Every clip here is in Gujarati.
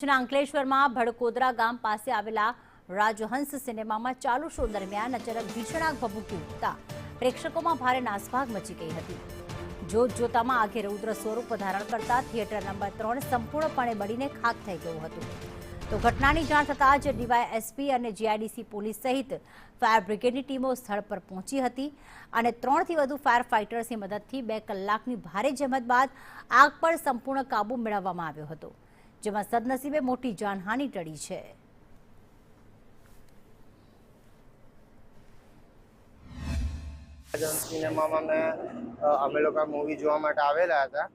અંકલેશ્વરમાં ભડકોદરા ગામ પાસે આવેલા રાજહંસ સિનેમામાં ચાલુ શો દરમિયાન અચાનક ભીષણાક ભભૂકી ઉઠતા પ્રેક્ષકોમાં ભારે નાસભાગ મચી ગઈ હતી। જોતજોતામાં આગે રૌદ્ર સ્વરૂપ ધારણ કરતા થિયેટર નંબર 3 સંપૂર્ણપણે બળીને ખાખ થઈ ગયું હતું। તો ઘટનાની જાણ થતાં જ ડીવાયએસપી અને જીઆઈડીસી પોલીસ સહિત ફાયર બ્રિગેડની ટીમો સ્થળ પર પહોંચી હતી અને 3થી વધુ ફાયર ફાઇટર્સની મદદથી 2 કલાકની ભારે જહેમત બાદ આગ પર સંપૂર્ણ કાબુ મેળવવામાં આવ્યો હતો, જેમાં સદનસીબે મોટી જાનહાનિ ટળી છે। સિનેમામાં અમે લોકો મૂવી જોવા માટે આવેલા હતા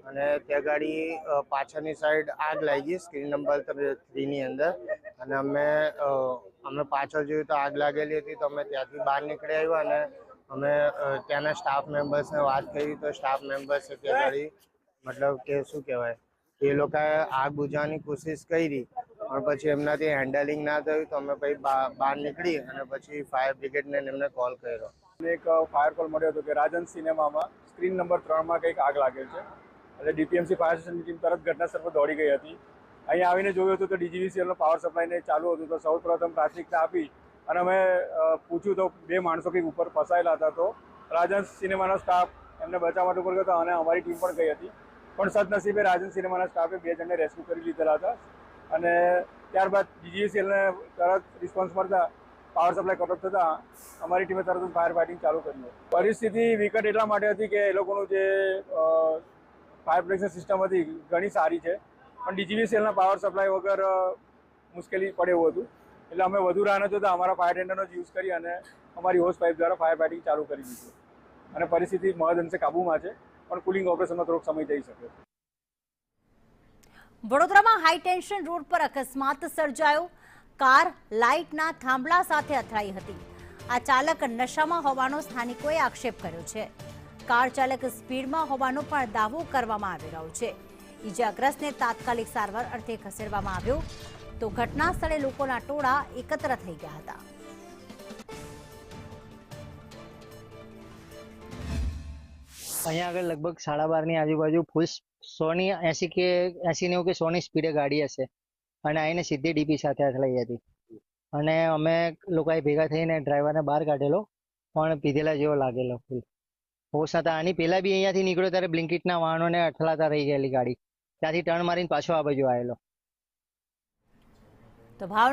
અને ત્યાં ગાડી પાછળની સાઈડ આગ લાગી સ્ક્રીન નંબર 3 ની અંદર અને અમે પાછળ જોયું તો આગ લાગેલી હતી। તો અમે ત્યાંથી બહાર નીકળી આવ્યા અને અમે ત્યાંના સ્ટાફ મેમ્બર્સને વાત કરી તો સ્ટાફ મેમ્બર્સે ત્યાં ગાડી મતલબ કે શું કહેવાય એ લોકોએ આગ બુઝાવવાની કોશિશ કરી પણ પછી એમનાથી હેન્ડલિંગ ના થયું તો અમે પછી બહાર નીકળી અને પછી ફાયર બ્રિગેડને એમને કોલ કર્યો। એક ફાયર કોલ મળ્યો હતો કે રાજન સિનેમામાં સ્ક્રીન નંબર 3 માં કંઈક આગ લાગેલ છે એટલે ડીપીએમસી ફાયર સ્ટેશનની ટીમ તરત ઘટનાસ્થળ પર દોડી ગઈ હતી। અહીંયા આવીને જોયું હતું તો ડીજીવીસીએલનો પાવર સપ્લાયને ચાલુ હતું તો સૌપ્રથમ પ્રાથમિકતા આપી અને અમે પૂછ્યું તો 2 માણસો કંઈક ઉપર ફસાયેલા હતા તો રાજન સિનેમાનો સ્ટાફ એમને બચાવવા માટે ઉપર ગયો હતો અને અમારી ટીમ પણ ગઈ હતી પણ સદનસીબે રાજન સિનેમાના સ્ટાફે 2 જણને રેસ્ક્યુ કરી લીધેલા હતા અને ત્યારબાદ ડીજીવીસીએલને તરત રિસ્પોન્સ મળતા પાવર સપ્લાય કટ ઓફ થતાં અમારી ટીમે તરત ફાયર ફાઇટિંગ ચાલુ કર્યું। પરિસ્થિતિ વિકટ એટલા માટે હતી કે એ લોકોનું જે ફાયર પ્રોટેક્શન સિસ્ટમ હતી ઘણી સારી છે પણ ડીજીવીસીએલના પાવર સપ્લાય વગર મુશ્કેલી પડે એવું હતું એટલે અમે વધુ રાહ ન જોતા અમારા ફાયર ટેન્ડરનો જ યુઝ કરી અને અમારી હોસ પાઇપ દ્વારા ફાયર ફાઇટિંગ ચાલુ કરી દીધું અને પરિસ્થિતિ મહદઅંશે કાબૂમાં છે પણ કુલિંગ ઓપરેશનમાં થોડોક સમય જઈ શકે। વડોદરામાં હાઈ ટેન્શન રોડ પર અકસ્માત સર્જાયો। કાર લાઇટના થાંભલા સાથે અથડાઈ હતી। આ ચાલક નશામાં હોવાનો સ્થાનિકોએ આક્ષેપ કર્યો છે। કાર ચાલક સ્પીડમાં હોવાનો પણ દાવો કરવામાં આવી રહ્યો છે। ઈજાગ્રસ્તને તાત્કાલિક સારવાર અર્થે ખસેડવામાં આવ્યો તો ઘટના સ્થળે લોકોના ટોળા એકત્ર થઈ ગયા હતા। અહીંયા આગળ લગભગ 12:30 ની આજુબાજુ ફૂલ 100 કે 80 કે 100 ની સ્પીડે ગાડી હશે અને આઈને સીધી ડીપી સાથે અથડાઈ હતી અને અમે લોકોએ ભેગા થઈને ડ્રાઈવરને બહાર કાઢેલો પણ પીધેલા જેવો લાગેલો ફૂલ હોશ હતા। આની પહેલા બી અહીંયાથી નીકળ્યો ત્યારે બ્લિંકિટના વાહનોને અથડાતા રહી ગયેલી ગાડી ત્યાંથી ટર્ન મારીને પાછો આ બાજુ આવેલો। તો ભાવનગર